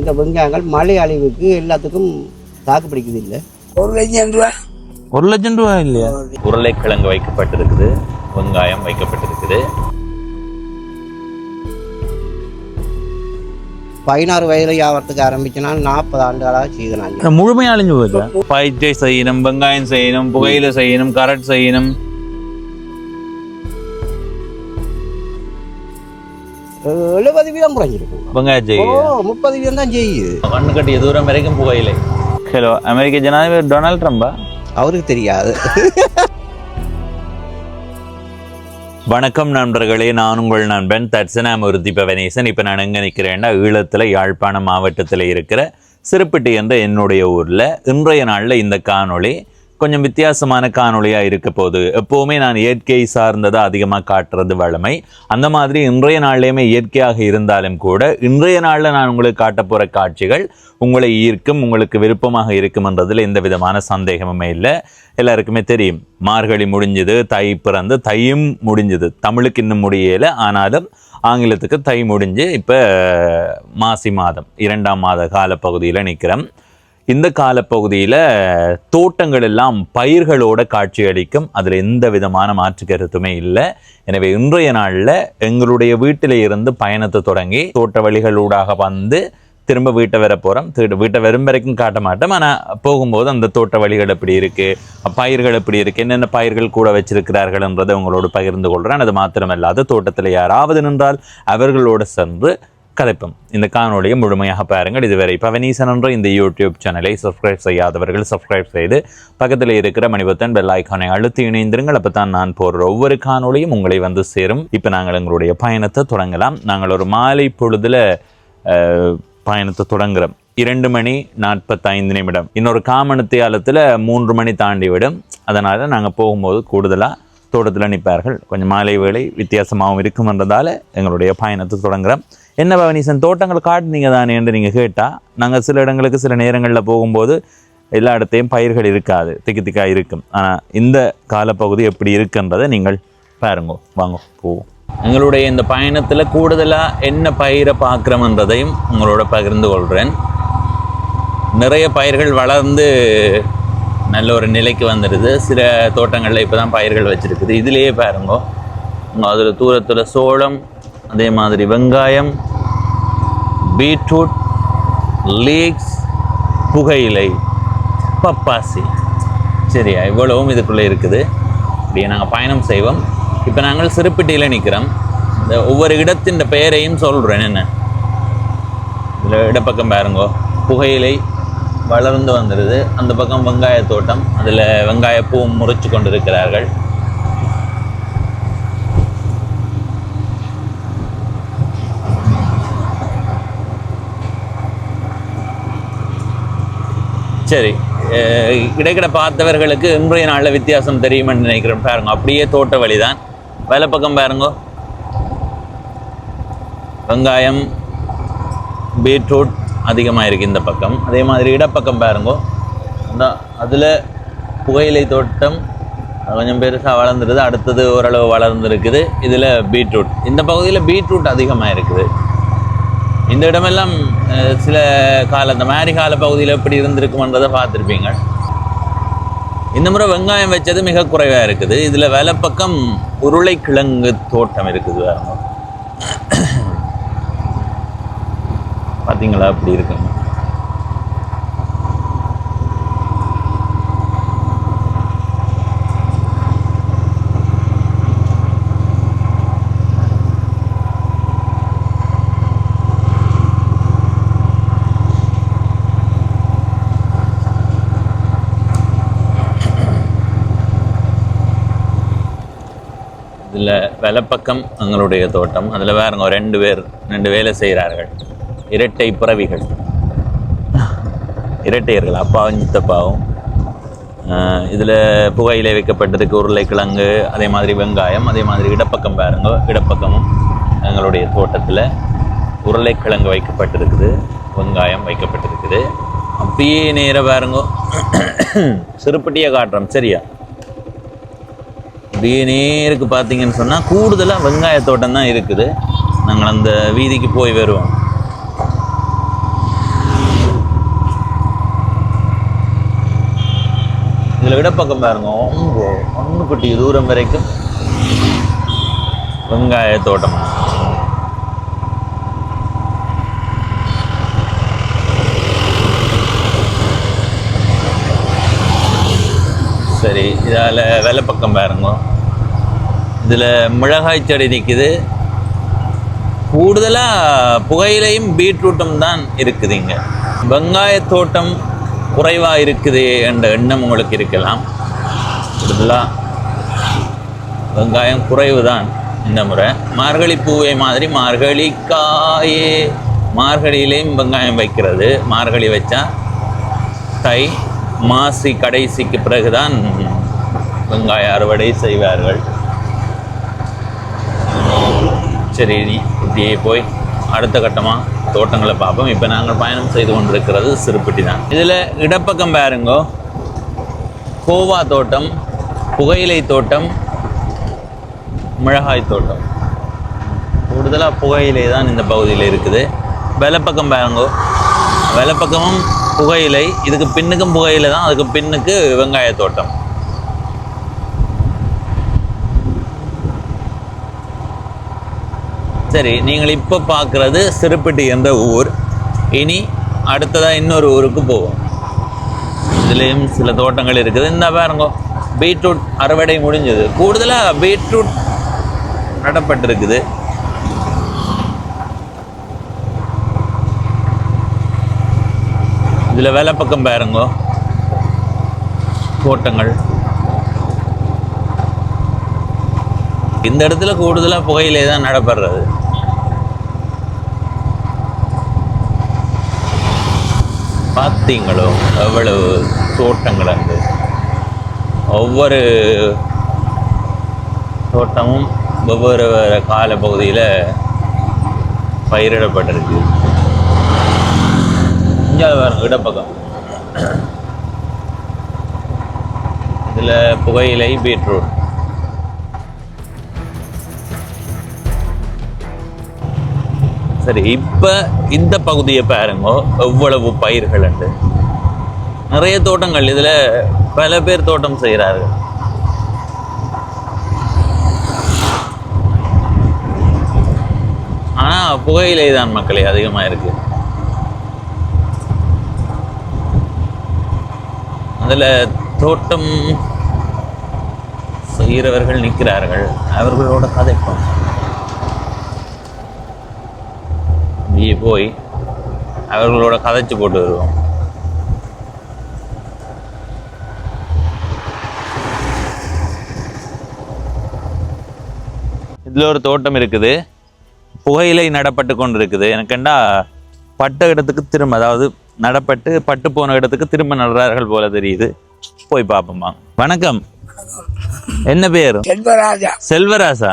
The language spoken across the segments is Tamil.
இந்த வெங்காயங்கள் மழை அழிவுக்கு எல்லாத்துக்கும் தாக்கு பிடிக்குது இல்லை. 1,00,000 ரூபா. 1,00,000 ரூபா இல்லையா? உருளைக்கிழங்கு வைக்கப்பட்டிருக்குது, வெங்காயம் வைக்கப்பட்டிருக்குது. 16 வயதில் வியாபாரத்துக்கு ஆரம்பிச்சுனா 40 ஆண்டுகளாக செய்தனாங்க. முழுமையாக அழிஞ்சு போகுது. பயிற்றை செய்யணும், வெங்காயம் செய்யணும், புகையில செய்யணும், கரட் செய்யணும். 70% குறைஞ்சிருக்கும். வெங்காயம் செய்யும் 30% தான் செய்யுது. கண்ணு கட்டிய தூரம் வரைக்கும் புகையிலை. ஹலோ, அமெரிக்க ஜனாதிபதி டொனால்ட் ட்ரம்பா? அவருக்கு தெரியாது. வணக்கம் நண்பர்களே, நான் உங்கள் நண்பன் தட்சணாமூர்த்தி பவனேசன். இப்போ நான் எங்கே நிற்கிறேன்னா, ஈழத்தில் யாழ்ப்பாணம் மாவட்டத்தில் இருக்கிற சிறுப்பிட்டி என்ற என்னுடைய ஊரில். இன்றைய நாளில் இந்த காணொளி கொஞ்சம் வித்தியாசமான காணொளியாக இருக்க போகுது. எப்போவுமே நான் இயற்கை சார்ந்ததை அதிகமாக காட்டுறது வழமை. அந்த மாதிரி இன்றைய நாள்லேயுமே இயற்கையாக இருந்தாலும் கூட இன்றைய நாளில் நான் உங்களுக்கு காட்ட போகிற காட்சிகள் உங்களை ஈர்க்கும், உங்களுக்கு விருப்பமாக இருக்கும்ன்றதில் எந்த விதமான சந்தேகமுமே இல்லை. எல்லாருக்குமே தெரியும், மார்கழி முடிஞ்சது, தை பிறந்து, தையும் முடிஞ்சது. தமிழுக்கு இன்னும் முடியலை, ஆனாலும் ஆங்கிலத்துக்கு தை முடிஞ்சு இப்போ மாசி மாதம் 2ஆம் மாத காலப்பகுதியில் நிற்கிறோம். இந்த காலப்பகுதியில் தோட்டங்கள் எல்லாம் பயிர்களோட காட்சி அளிக்கும். அதில் எந்த விதமான மாற்று கருத்துமே இல்லை. எனவே இன்றைய நாளில் எங்களுடைய வீட்டில் இருந்து பயணத்தை தொடங்கி தோட்ட வழிகளூடாக வந்து திரும்ப வீட்டை வர போகிறோம். வீட்டை வரும் வரைக்கும் காட்ட மாட்டோம். ஆனால் போகும்போது அந்த தோட்ட வழிகள் எப்படி இருக்குது, பயிர்கள் எப்படி இருக்குது, என்னென்ன பயிர்கள் கூட வச்சிருக்கிறார்கள்ன்றதை உங்களோடு பகிர்ந்து கொள்கிறேன். அது மாத்திரமல்லாது தோட்டத்தில் யாராவது நின்றால் அவர்களோடு சென்று கதைப்போம். இந்த காணொலியை முழுமையாக பாருங்கள். இதுவரை பவனீசன் என்ற இந்த யூடியூப் சேனலை சப்ஸ்கிரைப் செய்யாதவர்கள் சப்ஸ்கிரைப் செய்து பக்கத்தில் இருக்கிற மணிபத்தன் பெல் ஐக்கானை அழுத்தி இணைந்திருங்கள். அப்போ தான் நான் போடுற ஒவ்வொரு காணொலியும் உங்களை வந்து சேரும். இப்போ நாங்கள் எங்களுடைய பயணத்தை தொடங்கலாம். நாங்கள் ஒரு மாலை பொழுதில் பயணத்தை தொடங்குகிறோம். 2:45. இன்னொரு காமணத்தியாலத்தில் 3 மணி தாண்டி விடும். அதனால் நாங்கள் போகும்போது கூடுதலாக தோட்டத்தில் நிற்பார்கள். கொஞ்சம் மாலை வேலை வித்தியாசமாகவும் இருக்கும்ன்றதால எங்களுடைய பயணத்தை தொடங்குகிறோம். என்ன பவனீசன், தோட்டங்கள் காட்டுனீங்க தானே என்று நீங்கள் கேட்டால், நாங்கள் சில இடங்களுக்கு சில நேரங்களில் போகும்போது எல்லா இடத்தையும் பயிர்கள் இருக்காது, திக்காக இருக்கும். ஆனால் இந்த காலப்பகுதி எப்படி இருக்குன்றதை நீங்கள் பாருங்க. வாங்க போவோம். எங்களுடைய இந்த பயணத்தில் கூடுதலாக என்ன பயிரை பார்க்குறோம்ன்றதையும் உங்களோட பகிர்ந்து கொள்கிறேன். நிறைய பயிர்கள் வளர்ந்து நல்ல ஒரு நிலைக்கு வந்துடுது. சில தோட்டங்களில் இப்போ தான் பயிர்கள் வச்சுருக்குது. இதுலேயே பாருங்க, அதில் தூரத்தில் சோளம், அதே மாதிரி வெங்காயம், பீட்ரூட், லீக்ஸ், புகையிலை, பப்பாசி. சரியா, இவ்வளவும் இதுக்குள்ளே இருக்குது. இப்படியே நாங்கள் பயணம் செய்வோம். இப்போ நாங்கள் சிறுப்பிட்டியில் நிற்கிறோம். இந்த ஒவ்வொரு இடத்தின் பெயரையும் சொல்கிறேன். என்ன இதில் இடப்பக்கம் பாருங்கோ, புகையிலை வளர்ந்து வந்துடுது. அந்த பக்கம் வெங்காய தோட்டம், அதில் வெங்காயப்பூ முறிச்சு கொண்டு இருக்கிறார்கள். சரி, இடைக்கிட பார்த்தவர்களுக்கு இன்றைய நாளில் வித்தியாசம் தெரியுமென்னு நினைக்கிறேன். பாருங்க, அப்படியே தோட்ட வழி தான். வேலை பக்கம் பாருங்க, வெங்காயம், பீட்ரூட் அதிகமாக இருக்குது இந்த பக்கம். அதே மாதிரி இடப்பக்கம் பாருங்க, இந்த அதில் புகையிலை தோட்டம் கொஞ்சம் பெருசாக வளர்ந்துருது. அடுத்தது ஓரளவு வளர்ந்துருக்குது. இதில் பீட்ரூட், இந்த பகுதியில் பீட்ரூட் அதிகமாக இருக்குது. இந்த இடமெல்லாம் சில இந்த மாதிரி கால பகுதியில் எப்படி இருந்திருக்குமன்றதை பார்த்துருப்பீங்க. இந்த முறை வெங்காயம் வச்சது மிக குறைவாக இருக்குது. இதில் வலப்பக்கம் உருளைக்கிழங்கு தோட்டம் இருக்குது. வேறு பார்த்தீங்களா, அப்படி இருக்குங்க. இதில் வலப்பக்கம் எங்களுடைய தோட்டம். அதில் வேறுங்க 2 வேலை செய்கிறார்கள். இரட்டை பிறவிகள், இரட்டையர்கள், அப்பாவும் சித்தப்பாவும். இதில் புகையிலை வைக்கப்பட்டதுக்கு உருளைக்கிழங்கு, அதே மாதிரி வெங்காயம், அதே மாதிரி இடப்பக்கம் பாருங்க. இடப்பக்கமும் எங்களுடைய தோட்டத்தில் உருளைக்கிழங்கு வைக்கப்பட்டிருக்குது, வெங்காயம் வைக்கப்பட்டிருக்குது. அப்படியே நேராக பாருங்க, சிறுப்பிட்டியை காட்டுறோம். சரியா, அப்படியே நேருக்கு பார்த்தீங்கன்னு சொன்னால் கூடுதலாக வெங்காய தோட்டம் தான் இருக்குது. நாங்கள் அந்த வீதிக்கு போய் வருவோம். இதில் இடப்பக்கம் பாருங்க, ஒன்று குட்டி தூரம் வரைக்கும் வெங்காய தோட்டம். சரி, இதால் வெள்ளைப்பக்கம் பாருங்க, இதில் மிளகாய் செடி நிற்குது. கூடுதலாக புகையிலையும் பீட்ரூட்டும் தான் இருக்குதுங்க. வெங்காய தோட்டம் குறைவாக இருக்குது என்ற எண்ணம் உங்களுக்கு இருக்கலாம். கூடுதலாக வெங்காயம் குறைவு தான் இந்த முறை. மார்கழி பூவை மாதிரி மார்கழிக்காயே மார்கழியிலையும் வெங்காயம் வைக்கிறது. மார்கழி வச்சா தை மாசி கடைசிக்கு பிறகுதான் வெங்காய அறுவடை செய்வார்கள். சரி, இப்படியே போய் அடுத்த கட்டமாக தோட்டங்களை பார்ப்போம். இப்போ நாங்கள் பயணம் செய்து கொண்டிருக்கிறது சிறுப்பிட்டி தான். இதில் இடப்பக்கம் பாருங்கோ, கோவா தோட்டம், புகையிலை தோட்டம், மிளகாய் தோட்டம். கூடுதலாக புகையிலை தான் இந்த பகுதியில் இருக்குது. வெள்ளைப்பக்கம் பாருங்கோ, வெள்ளைப்பக்கமும் புகையிலை, இதுக்கு பின்னுக்கும் புகையிலை தான், அதுக்கு பின்னுக்கு வெங்காய தோட்டம். சரி, நீங்கள் இப்போ பார்க்குறது சிறுப்பிட்டி என்ற ஊர். இனி அடுத்ததாக இன்னொரு ஊருக்கு போவோம். இதுலேயும் சில தோட்டங்கள் இருக்குது. இந்த பாருங்க, பீட்ரூட் அறுவடை முடிஞ்சது. கூடுதலாக பீட்ரூட் நடப்பட்டிருக்குது. இதில் வெள்ளைப்பக்கம் பாருங்க தோட்டங்கள். இந்த இடத்துல கூடுதலாக புகையிலே தான் நடப்படுறது. பார்த்தீங்களோ எவ்வளவு தோட்டங்கள் அங்கு. ஒவ்வொரு தோட்டமும் ஒவ்வொரு கால பகுதியில் பயிரிடப்பட்டிருக்கு. இங்கே இடப்பக்கம் இதில் புகையிலை, பீட்ரூட். சரி, இப்போ இந்த பகுதியை பாருங்க, எவ்வளவு பயிர்கள் உண்டு. நிறைய தோட்டங்கள், இதில் பல பேர் தோட்டம் செய்கிறார்கள். ஆனால் புகையிலை தான் மக்களே அதிகமாக இருக்கு. அதில் தோட்டம் செய்கிறவர்கள் நிற்கிறார்கள். அவர்களோட கதைப்போம். இங்கே போய் அவர்களோட கதைச்சு போட்டு வருவோம். இதில் ஒரு தோட்டம் இருக்குது, புகையிலை நடப்பட்டு கொண்டு இருக்குது. எனக்குண்டா பட்ட இடத்துக்கு திரும்ப, அதாவது நடப்பட்டு பட்டு போன இடத்துக்கு திரும்ப நடுறார்கள் போல தெரியுது. போய் பார்ப்போம்மா. வணக்கம், என்ன பேர்? செல்வராஜா. செல்வராஜா,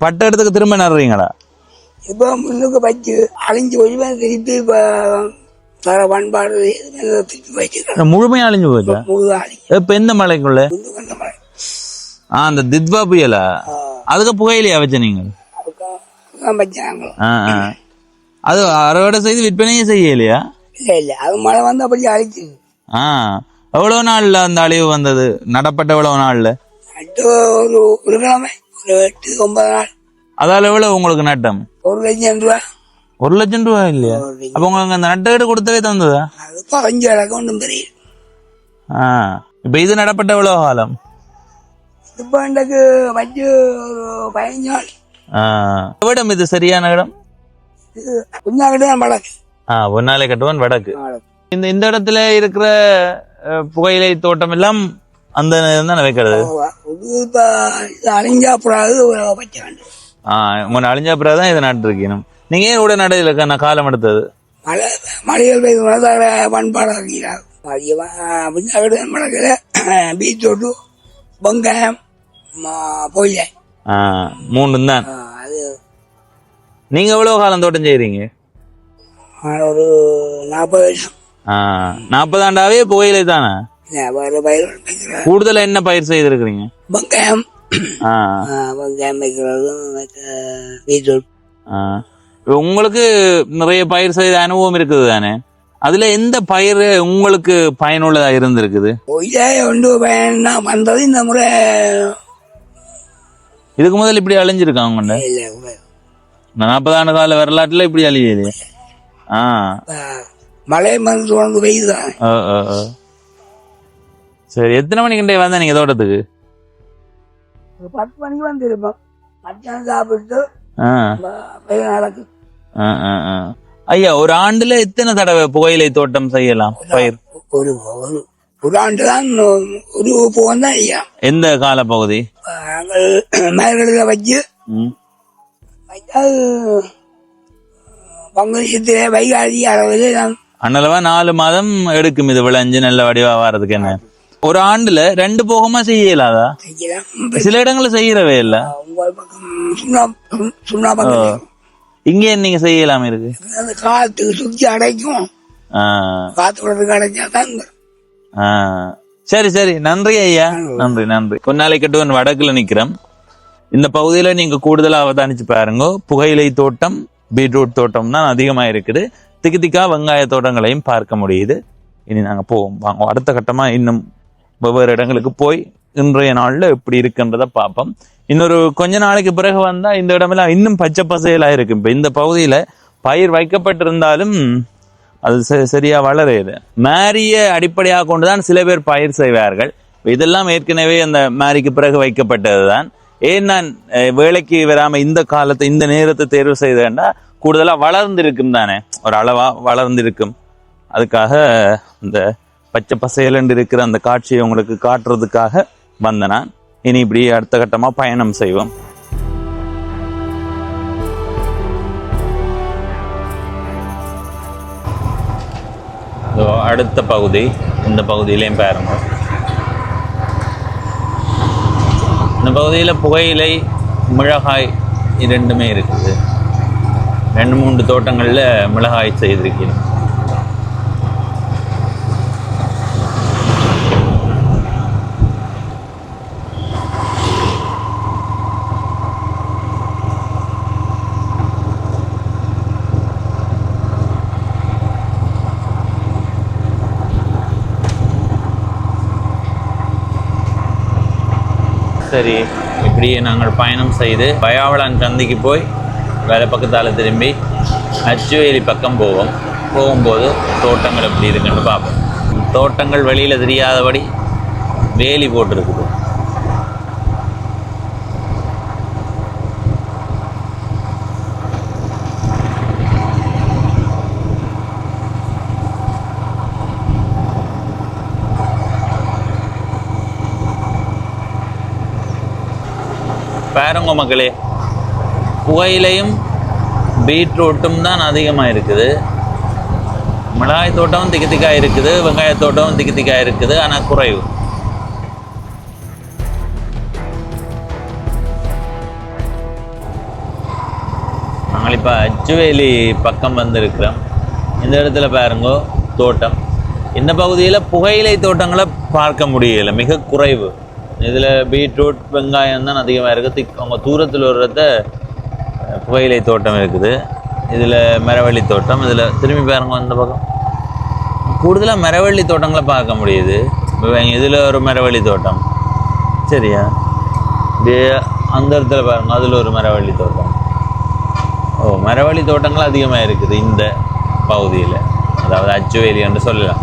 பட்ட இடத்துக்கு திரும்ப நடுறீங்களா? இப்போ முன்னுக்கு வச்சு அழிஞ்சு ஒழிவா திருப்பி இப்போ தர பண்பாடு திருப்பி வச்சுக்கிறோம். முழுமையா அழிஞ்சு போச்சா? முழுதாளி. இப்ப எந்த மலைக்குள்ள? மலை. அந்த தித்வா புயலா? அதுக்கு புகையிலையா வச்ச நீங்க? வச்சாங்க. அது அறுவடை செய்து விற்பனையே செய்யலையா? இல்ல இல்ல, அது மழை வந்து அப்படி அழிச்சு. எவ்வளவு நாள்ல அந்த அழிவு வந்தது? நடப்பட்ட எவ்வளவு நாள்ல? ஒரு கிழமை, ஒரு 8-9 நாள். அதால எவ்வளவு உங்களுக்கு நட்டம்? 1,00,000 ரூபா. 1,00,000 ரூபாய் இல்லையா? அப்ப உங்களுக்கு அந்த நட்ட வீடு கொடுத்தவே தந்ததா? அது 5 அடக்கம் ஒன்றும் தெரியும். இப்ப இது நடப்பட்ட எவ்வளவு காலம்? இப்ப எனக்கு வச்சு ஒரு 15 நாள். இடம் இது சரியான இடம்? புண்ணாக்கட்டுவான் வடக்கு. பொன்னாலை கட்டுவான் வடக்கு. இந்த இடத்துல இருக்கிற புகையிலை தோட்டம் எல்லாம் அந்த தான் வைக்கிறது. அழிஞ்சாப்புறாது வச்ச வேண்டும். உங்க அழிஞ்சாப்புறா தான் இதை நட்டு இருக்கணும். நீங்க ஏன் கூட நடையில நான் காலம் எடுத்தது? மழைகள் பெய்து பண்பாடு மழை பீட்ரூட்டு, வெங்காயம், பொய்லை, 3 தான். நீங்க எவ்வளவு காலம் தோட்டம் செய்யறீங்க? ஒரு 40 வருஷம். 40 ஆண்டாவே புகையிலை தானே? கூடுதலா என்ன பயிர் செய்திருக்கிறீங்க? வெங்காயம், வெங்காயம் வைக்கிறது, பீட்ரூட். உங்களுக்கு நிறைய பயிர் செய்த அனுபவம் இருக்குது தானே? அதுல எந்த பயிர் உங்களுக்கு பயனுள்ளதா இருந்திருக்குது? ஒய்யா ஒன்று பயனா வந்தது இந்த முறை. இதுக்கு முதல்ல இப்படி அழிஞ்சிருக்காங்க. இல்லை, 40 ஆண்டு கால வரலாற்றுல இப்படி அழியலையே. மழை வந்து தொடர்ந்து பெய்யுதான். சரி, எத்தனை மணிக்கு வந்தா நீங்க தோட்டத்துக்கு? 10 மணிக்கு வந்து இருப்போம். மத்தியானம் சாப்பிட்டு நடக்கு. ஐயா, ஒரு ஆண்டுல எத்தனை தடவை புகையிலை தோட்டம் செய்யலாம்? பயிர் ஒரு ஆண்டு தான், ஒரு போகம் தான் ஐயா. எந்த கால பகுதி? நாங்கள் மரங்களில் வச்சு பங்குனியத்திலே வைகாதி அளவில் அண்ணளவா 4 மாதம் எடுக்கும் இது விளைஞ்சு நல்ல வடிவா வர்றதுக்கு. என்ன ஒரு ஆண்டுல 2 போகமா செய்யலாதா? சில இடங்கள்ல செய்யறவே இல்ல. இங்க நீங்க செய்யலாம் இருக்கு. காத்துக்கு சுத்தி அடைக்கும், காத்து விடுறதுக்கு அடைச்சாதான். சரி சரி, நன்றி ஐயா, நன்றி நன்றி. கொன்னாலை கட்டுவன் வடக்குல நிக்கிறோம். இந்த பகுதியில நீங்க கூடுதலா அவதானிச்சு பாருங்க. புகையிலை தோட்டம், பீட்ரூட் தோட்டம் தான் அதிகமா இருக்குது. திக்கா வெங்காய தோட்டங்களையும் பார்க்க முடியுது. இனி நாங்க போவோம், வாங்க அடுத்த கட்டமா இன்னும் வெவ்வேறு இடங்களுக்கு போய் இன்றைய நாள்ல எப்படி இருக்குன்றத பார்ப்போம். இன்னொரு கொஞ்ச நாளைக்கு பிறகு வந்தா இந்த இடமெல்லாம் இன்னும் பச்சை பசையலா இருக்கு. இப்ப இந்த பகுதியில பயிர் வைக்கப்பட்டிருந்தாலும் அது சரியா வளரையுது. மேரிய அடிப்படையாக கொண்டுதான் சில பேர் பயிர் செய்வார்கள். இதெல்லாம் ஏற்கனவே அந்த மேரிக்கு பிறகு வைக்கப்பட்டதுதான். ஏன் நான் வேலைக்கு வராம இந்த காலத்தை இந்த நேரத்தை தேர்வு செய்தேன்னா கூடுதலா வளர்ந்திருக்கும் தானே, ஒரு அளவா வளர்ந்திருக்கும். அதுக்காக இந்த பச்சை பசையலண்டு இருக்கிற அந்த காட்சியை உங்களுக்கு காட்டுறதுக்காக வந்த நான். இனி இப்படி அடுத்த கட்டமா பயணம் செய்வோம். அடுத்த பகுதி, இந்த பகுதியிலையும் பாருங்க. இந்த பகுதியில புகையிலை, மிளகாய் இரண்டுமே இருக்குது. 2-3 தோட்டங்கள்ல மிளகாய் செய்திருக்கிறேன். சரி, இப்படியே நாங்கள் பயணம் செய்து பயாவளான் சந்தைக்கு போய் வேலை பக்கத்தால் திரும்பி அச்சுவேலி பக்கம் போவோம். போகும்போது தோட்டங்கள் எப்படி இருக்குன்னு பார்ப்போம். தோட்டங்கள் வெளியில் தெரியாதபடி வேலி போட்டிருக்குது. பாருங்க மக்களே, புகையிலையும் பீட்ரூட்டும் தான் அதிகமாக இருக்குது. மிளகாய் தோட்டமும் திக்கா இருக்குது, வெங்காய தோட்டமும் திக்கா இருக்குது, ஆனால் குறைவு. நாங்கள் இப்போ அச்சுவேலி பக்கம் வந்திருக்கிறோம். இந்த இடத்துல பாருங்க தோட்டம். இந்த பகுதியில் புகையிலை தோட்டங்களை பார்க்க முடியலை, மிக குறைவு. இதில் பீட்ரூட் வெங்காயம் தான் அதிகமாக இருக்குது. அவங்க தூரத்தில் வர்றத புகையிலை தோட்டம் இருக்குது. இதில் மரவள்ளி தோட்டம். இதில் திரும்பி பாருங்க, அந்த பக்கம் கூடுதலாக மரவள்ளி தோட்டங்களை பார்க்க முடியுது. இதில் ஒரு மரவள்ளி தோட்டம், சரியா? இப்படியே அந்த இடத்துல பாருங்க, அதில் ஒரு மரவள்ளி தோட்டம். மரவள்ளி தோட்டங்கள் அதிகமாக இருக்குது இந்த பகுதியில், அதாவது அச்சுவேலி என்று சொல்லலாம்.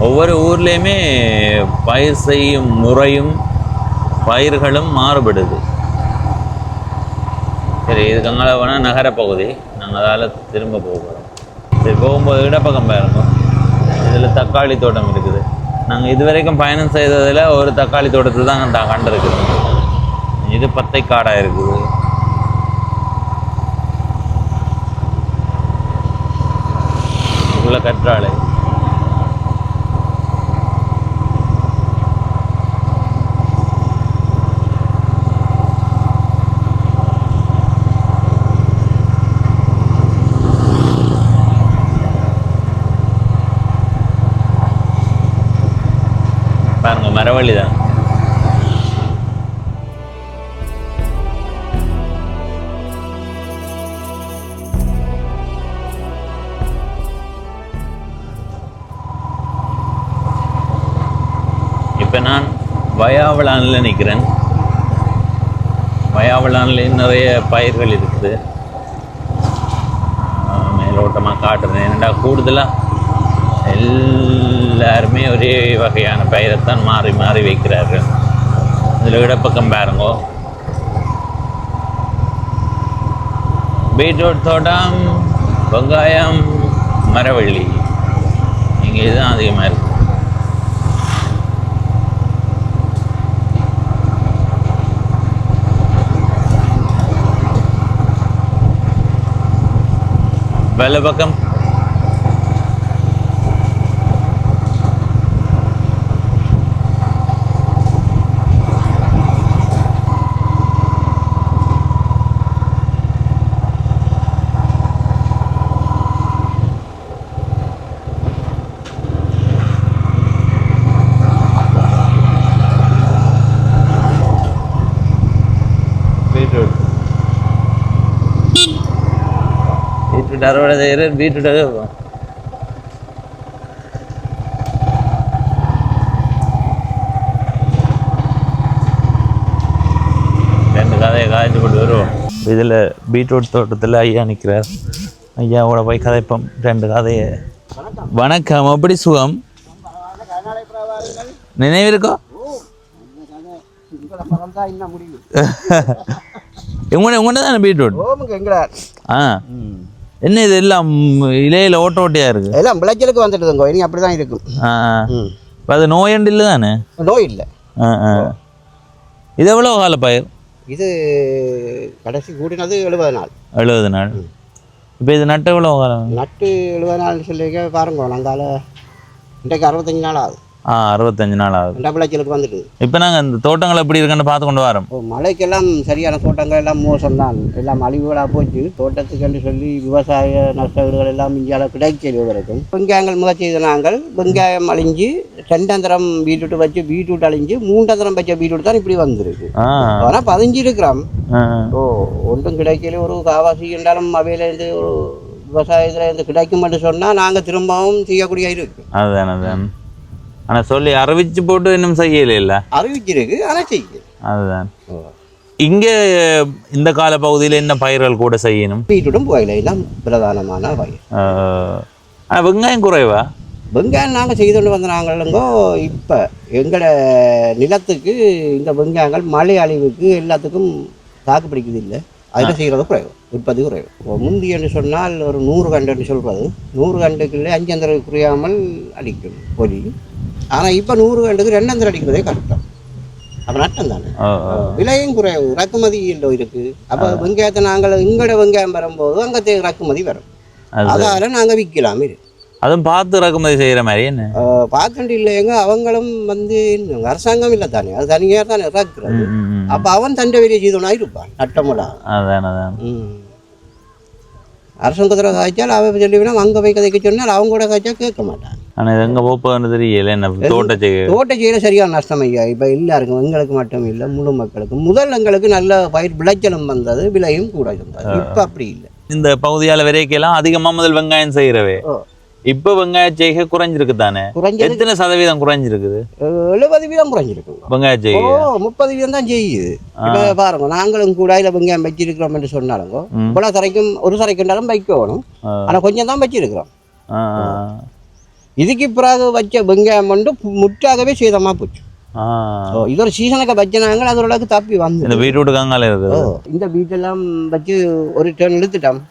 ஒவ்வொரு ஊர்லேயுமே பயிர் செய்யும் முறையும் பயிர்களும் மாறுபடுது. சரி, இதுக்கு அங்கே வேணால் நகரப்பகுதி, நாங்கள் அதால் திரும்ப போகிறோம். சரி, போகும்போது இடப்பக்கம் பாருங்க, இதில் தக்காளி தோட்டம் இருக்குது. நாங்கள் இதுவரைக்கும் பயணம் செய்ததில் ஒரு தக்காளி தோட்டத்தில் தான் கண்டிருக்கிறோம். இது பத்தைக்காடாக இருக்குது. இதுக்குள்ள கற்றாழை. பாருங்க மரவள்ளி தான். இப்போ நான் வயாவளானில் நிற்கிறேன். வயாவளானில் நிறைய பயிர்கள் இருக்குது. மேலோட்டமாக காட்டுறேன். என்னடா கூடுதலாக எல்லாருமே ஒரே வகையான பயிரைத்தான் மாறி மாறி வைக்கிறார்கள். இதில் இடப்பக்கம் பாருங்கோ, பீட்ரூட் தோட்டம், வெங்காயம், மரவள்ளி, இங்கே இதுதான் அதிகமாக இருக்குது. வெள்ளை பக்கம் பீட்ரூட் அறுவடை செய்கிற பீட்ரூட்டாக இருக்கும். ரெண்டு கதையை காய்ச்சி போட்டு வருவோம். இதில் பீட்ரூட் தோட்டத்தில் ஐயா நிற்கிறார். ஐயாவோட போய் கதைப்போம் ரெண்டு கதையை. வணக்கம், எப்படி சுகம்? நினைவு இருக்கோ? உங்கள்கிட்ட தானே பீட்ரூட்? ஆ, என்ன இது எல்லாம் இலையில ஓட்ட ஓட்டையா இருக்கு? எல்லாம் விளைச்சலுக்கு வந்துட்டுதுங்க, இனி அப்படி தான் இருக்கும். அது நோயண்டு இல்லை தானே? நோய் இல்லை. இது எவ்வளோ கால பயிர்? இது கடைசி கூடினது 70 நாள். 70 நாள். இப்போ இது நட்டு எவ்வளோ காலம்? நட்டு 70 நாள் சொல்லிக்க பாருங்க. நாங்கால இன்றைக்கு 65 நாள் ஆகுது. 65 நாள் ஆகுது. ரெண்டா விளைச்சலுக்கு வந்துட்டு. இப்போ நாங்கள் இந்த தோட்டங்கள் எப்படி இருக்குன்னு பார்த்து கொண்டு வரோம். மழைக்கெல்லாம் சரியான தோட்டங்கள் எல்லாம் மோசம்தான், எல்லாம் அழிவுகளாக போச்சு. தோட்டத்துக்கு சொல்லி விவசாய நஷ்டங்கள் எல்லாம் இந்தியாவில் கிடைக்கல வரைக்கும். வெங்காயங்கள் முதல் செய்த நாங்கள் வெங்காயம் அழிஞ்சு 2 பீட்ரூட் வச்சு பீட்ரூட் அழிஞ்சு 3 வச்ச பீட்ரூட் தான் இப்படி வந்துருக்கு. ஆனால் 15 இருக்கிறோம். ஒன்றும் கிடைக்கல. ஒரு காவாசி என்றாலும் அவையிலேருந்து ஒரு விவசாயத்தில் இருந்து கிடைக்கும்னு சொன்னால் நாங்கள் திரும்பவும் செய்யக்கூடிய இருக்கு. அதுதான். ஆனால் சொல்லி அறிவிச்சு போட்டு இன்னும் செய்யல இல்லை? அறிவிச்சிருக்கு, ஆனால் செய்ய. அதுதான். இங்கே இந்த கால பகுதியில் என்ன பயிர்கள் கூட செய்யணும்? பீட்ரூட்டும் புகையில எல்லாம் பிரதானமான பயிர். ஆனால் வெங்காயம் குறைவா? வெங்காயம் நாங்கள் செய்து கொண்டு வந்த நாங்களுங்கோ. இப்போ எங்களோட நிலத்துக்கு இந்த வெங்காயங்கள் மழை அழிவுக்கு எல்லாத்துக்கும் தாக்கு பிடிக்குது இல்லை. அதில் செய்கிறது குறைவு, உற்பத்தி குறைவு. முந்தி என்று சொன்னால் ஒரு 100 கண்டுன்னு சொல்கிறது, 100 கண்டுக்குள்ளே 5 குறையாமல் அடிக்கும் பொலி. ஆனால் இப்போ 100 கண்டுக்கு 2 அடிக்கிறதே கஷ்டம். அப்போ நட்டம் தானே. விலையும் குறைவு, இறக்குமதி இல்லை இருக்குது. அப்போ வெங்காயத்தை நாங்கள் எங்களோட வெங்காயம் வரும்போது அங்கே இறக்குமதி வரும். அதால் நாங்கள் விற்கலாம். இது அதுவும் பார்த்து இறக்குமதி செய்கிற மாதிரி என்ன பார்க்கண்டு இல்லைங்க. அவங்களும் அரசாங்கம் இல்லை தானே, அது தனியாக தானே இறக்குறது. அப்போ அவன் தண்டை வெளியே செய்தோன்னா இருப்பான் நட்டமெல்லாம். அதான். அரசாங்கத்தில் காய்ச்சால் அவன் சொல்லிவினா அங்கே போய் கதைக்க சொன்னால் அவங்க கூட காய்ச்சா கேட்க மாட்டான். ஆனால் இது எங்கே போப்பதுன்னு தெரியல. என்ன தோட்ட செய்யல சரியான நஷ்டம் ஐயா. இப்போ எல்லாருக்கும் எங்களுக்கு மட்டும் இல்லை, முழு மக்களுக்கும். முதல் எங்களுக்கு நல்ல பயிர் விளைச்சலும் வந்தது, விலையும் கூட இருந்தது. இப்போ அப்படி இல்லை. இந்த பகுதியால் வரைக்கெல்லாம் அதிகமாக முதல் வெங்காயம் செய்கிறவே. இப்போ வெங்காய செய்கை குறைஞ்சிருக்கு தானே? எத்தனை சதவீதம் குறைஞ்சிருக்குது? 70% குறைஞ்சிருக்கு வெங்காய செய்கை. 30% தான் செய்யுது. இப்போ பாருங்க, நாங்களும் கூட இதில் வெங்காயம் வச்சிருக்கிறோம் என்று சொன்னாலுங்க இவ்வளோ தரைக்கும் ஒரு தரைக்குண்டாலும் வைக்கணும். ஆனால் கொஞ்சம் தான் வச்சிருக்கிறோம். இதுக்கு பிறகு வச்ச வெங்காயம் வந்து முற்றாகவே சேதமாக போச்சு. இது ஒரு சீசனுக்கு வச்சினாங்க, அது ஓரளவுக்கு தப்பி வந்து இந்த பீட்ரூட்டுக்காங்கால இருக்குது. இந்த பீட்டெல்லாம் வச்சு ஒரு டன் இழுத்துட்டோம்.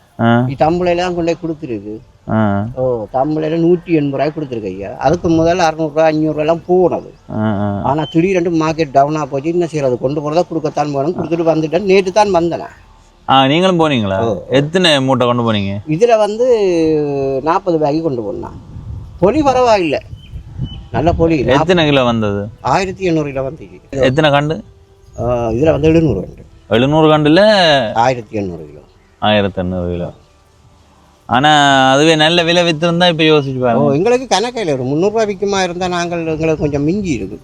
தம்பளையெல்லாம் கொண்டு போய் கொடுத்துருக்கு. தம்பளையில 180 ரூபாய் கொடுத்துருக்கு ஐயா. அதுக்கு முதல்ல 600 ரூபாய் 500 ரூபாயெல்லாம் போனது. ஆனால் திடீரெண்டு மார்க்கெட் டவுனாக போச்சு. என்ன செய்யறது, கொண்டு போகிறதா கொடுக்கத்தான் போகணும். கொடுத்துட்டு வந்துட்டேன். நேற்று தான் வந்தேன். நீங்களும் போனீங்களா? எத்தனை மூட்டை கொண்டு போனீங்க? இதில் வந்து 40 பேக்கி கொண்டு போனான். பொலி பரவாயில்லை, நல்ல பொலி. எத்தனை கிலோ வந்தது? 1800 கிலோ வந்துச்சு. எத்தனை கண்டு? இதில் வந்து 700 கண்டு. 700 கண்டுல 1800 கிலோ. 1800 கிலோ. ஆனால் அதுவே நல்ல விலை விற்றுருந்தா இப்போ யோசிச்சு பாருங்க. எங்களுக்கு கணக்கையில் ஒரு 300 ரூபா விற்குமா இருந்தால் நாங்கள் எங்களுக்கு கொஞ்சம் மிஞ்சி இருக்கு.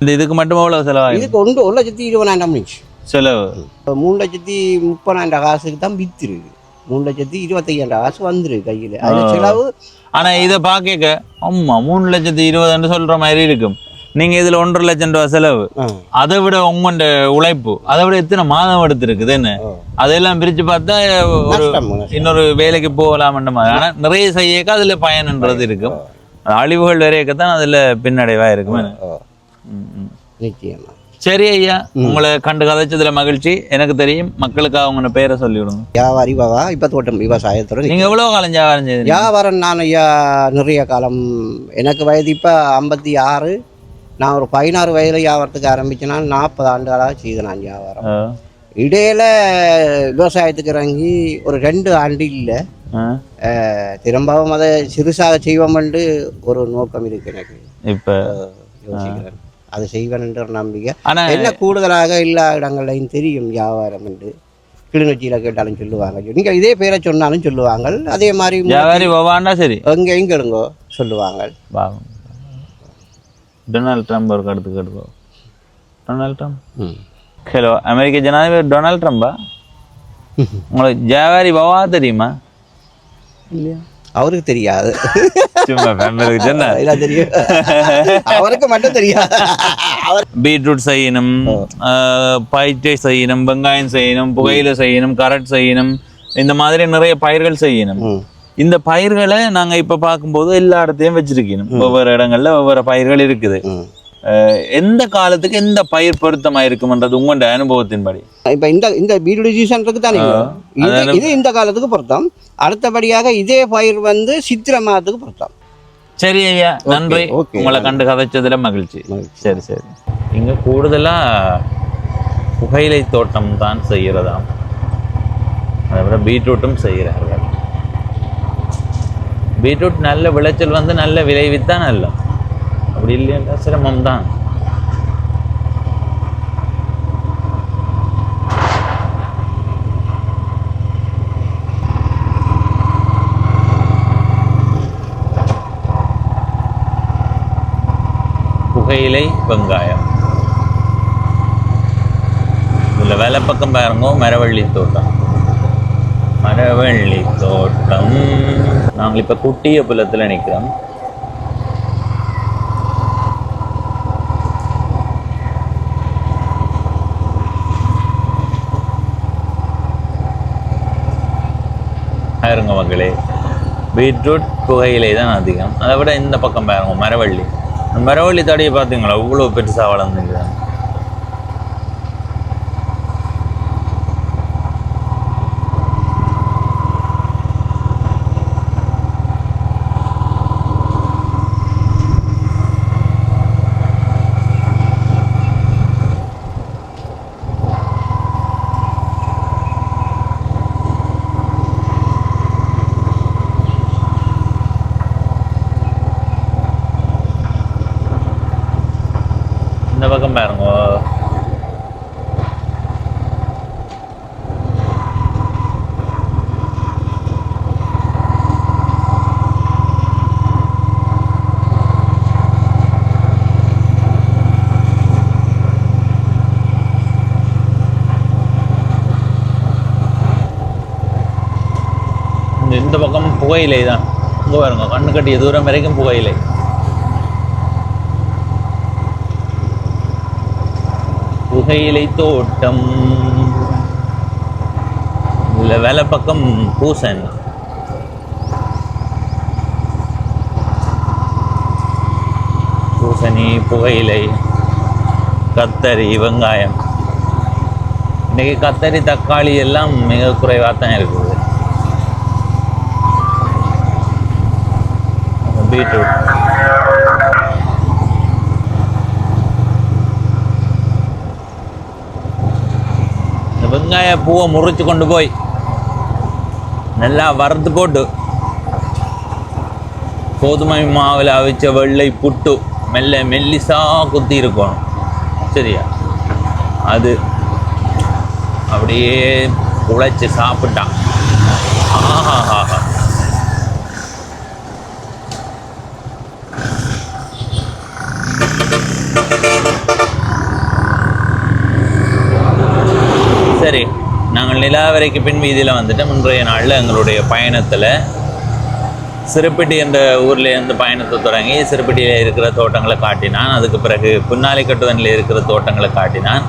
இந்த இதுக்கு மட்டும் எவ்வளோ செலவாகும்? இதுக்கு 1,20,000 நினைச்சு செலவு 3,30,000 காசுக்கு தான் வித்துருக்கு. 3,25,000 காசு வந்துருக்கு கையில். அதில் செலவு. ஆனா இதை பார்க்க ஆமா 3,20,000 சொல்ற மாதிரி இருக்கும். நீங்க இதுல 1,50,000 ரூபாய் செலவு, அதை விட உங்களோட உழைப்பு, அதை விட எத்தனை மாதம் எடுத்துருக்குது என்ன, அதெல்லாம் பிரிச்சு பார்த்தா ஒரு இன்னொரு வேலைக்கு போகலாம்ன்ற மாதிரி. ஆனா நிறைய செய்யக்க அதுல பயன்ன்றது இருக்கும். அழிவுகள் வரையக்கத்தான் அதுல பின்னடைவா இருக்கும். நிச்சயமா. சரி ஐயா, உங்களை கண்டு கதைச்சதுல மகிழ்ச்சி. எனக்கு தெரியும், மக்களுக்காக அவங்க பேரை சொல்லி விடுங்க. வியாபாரி பாவா, இப்ப தோட்டம் விவசாயத்தோட. நீங்க எவ்வளவு காலம் வியாபாரம் செய்யுது? வியாபாரம் நான் ஐயா நிறைய காலம். எனக்கு வயது இப்ப 56. நான் ஒரு 16 வயதுல வியாபாரத்துக்கு ஆரம்பிச்சேன்னா 40 ஆண்டுகளாக செய்தேன் நான் வியாபாரம். இடையில விவசாயத்துக்கு இறங்கி ஒரு 2 ஆண்டு இல்லை, திரும்பவும் அதை சிறுசாக செய்வோம்னு ஒரு நோக்கம் இருக்கு எனக்கு. இப்ப யோசிக்கிறேன் அதை செய்வேன் என்ற ஒரு நம்பிக்கை. என்ன கூடுதலாக எல்லா இடங்களையும் தெரியும் வியாபாரம் என்று. கிளிநொச்சியில கேட்டாலும் சொல்லுவாங்க, நீங்க இதே பேரை சொன்னாலும் சொல்லுவாங்க. அதே மாதிரி சரி எங்கேயும் கேளுங்கோ சொல்லுவாங்க. டொனால்ட் ட்ரம்ப் ஒரு கருத்து கேட்டுக்கோ. டொனால்ட் ட்ரம்ப் ஹலோ, அமெரிக்க ஜனாதிபதி டொனால்ட் ட்ரம்பா? உங்களுக்கு ஜாவாரி பவா தெரியுமா? இல்லையா? அவருக்கு தெரியாது. தெரியும், அவருக்கு மட்டும் தெரியாது. பீட்ரூட் செய்யணும், பயிற்றை செய்யணும், வெங்காயம் செய்யணும், புகையில செய்யணும், கரட் செய்யணும், இந்த மாதிரி நிறைய பயிர்கள் செய்யணும். இந்த பயிர்களை நாங்க இப்ப பார்க்கும்போது எல்லா இடத்தையும் வச்சிருக்கணும். ஒவ்வொரு இடங்கள்ல ஒவ்வொரு பயிர்கள் இருக்குது. எந்த காலத்துக்கு எந்த பயிர் பொருத்தமா இருக்கும்ன்றது உங்களோட அனுபவத்தின்படி? இப்ப இந்த பீட்ரூட் சீசனுக்கு தானே இது இந்த காலத்துக்கு பொருத்தம். அடுத்தபடியாக இதே பயிர் சித்திரை மாதத்துக்கு பொருத்தம். சரி ஐயா, நன்றி. உங்களை கண்டு கதைச்சதுல மகிழ்ச்சி. சரி சரி. இங்க கூடுதலா புகையிலை தோட்டம் தான் செய்யறதாம். அதை விட பீட்ரூட்டும் செய்கிறார்கள். பீட்ரூட் நல்ல விளைச்சல் நல்ல விளைவித்தான் நல்ல, அப்படி இல்லையா சிரமம் தான். புகையிலை வெங்காயம். இதுல வேலை பக்கம் பாருங்க, மரவள்ளி தோட்டம். மரவள்ளி தோட்டம். நாங்கள் இப்ப குட்டிய புலத்துல நிக்கிறோம். பாருங்க மக்களே, பீட்ரூட் புகையிலை தான் அதிகம். அதை விட இந்த பக்கம் பாருங்க மரவள்ளி. மரவள்ளி தடியை பார்த்தீங்களா இவ்வளோ பெருசா வளர்ந்துங்கிறாங்க. இந்த பக்கம் பாருங்க, இந்த பக்கம் புகையிலை தான். இங்க பாருங்க, கண்ணு கட்டிய தூரம் வரைக்கும் புகையிலை. புகையிலை தோட்டம். இல்லை வேலை பக்கம் பூசணி. பூசணி, புகையிலை, கத்தரி, வெங்காயம். இன்னைக்கு கத்தரி தக்காளி எல்லாம் மிக குறைவாக தான் இருக்குது. பீட்ரூட். வெங்காய பூவை முறிச்சு கொண்டு போய் நல்லா வறுத்து போட்டு கோதுமை மாவில் அவிச்ச வெள்ளை புட்டு மெல்லிசா குத்தி இருக்கணும். சரியா? அது அப்படியே உழைச்சி சாப்பிட்டான். ஆஹா, சரி, நாங்கள் நிலாவரைக்கு பின் வீதியில் வந்துட்டு இன்றைய நாளில் எங்களுடைய பயணத்தில் சிறுப்பிட்டி என்ற ஊர்லேருந்து பயணத்தை தொடங்கி சிறுப்பிட்டியில் இருக்கிற தோட்டங்களை காட்டினான். அதுக்கு பிறகு புன்னாலை கட்டுவனில் இருக்கிற தோட்டங்களை காட்டினான்.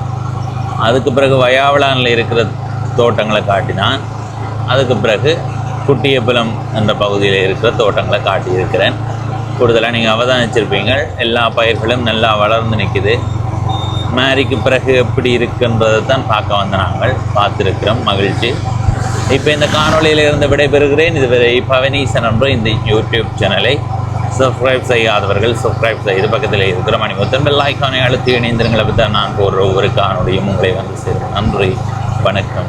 அதுக்கு பிறகு வயாவளானில் இருக்கிற தோட்டங்களை காட்டினான். அதுக்கு பிறகு குட்டியப்பலம் என்ற பகுதியில் இருக்கிற தோட்டங்களை காட்டியிருக்கிறேன். கூடுதலாக நீங்கள் அவதானிச்சிருப்பீங்க, எல்லா பயிர்களும் நல்லா வளர்ந்து நிற்குது. மேரிக்கு பிறகு எப்படி இருக்குன்றதை தான் பார்க்க வந்த நாங்கள் பார்த்துருக்கிறோம். மகிழ்ச்சி. இப்போ இந்த காணொலியில் இருந்து விடைபெறுகிறேன். இதுவரை பவனீசன் என்ற இந்த யூடியூப் சேனலை சப்ஸ்கிரைப் செய்யாதவர்கள் சப்ஸ்கிரைப் செய்து பக்கத்தில் இருக்கிற மணிமுத்தன் பெல் ஐக்கானை அழுத்தி இணைந்திருங்களை பற்றி நான் போடுற ஒவ்வொரு காணொலியும் உங்களை வந்து சேரும். நன்றி, வணக்கம்.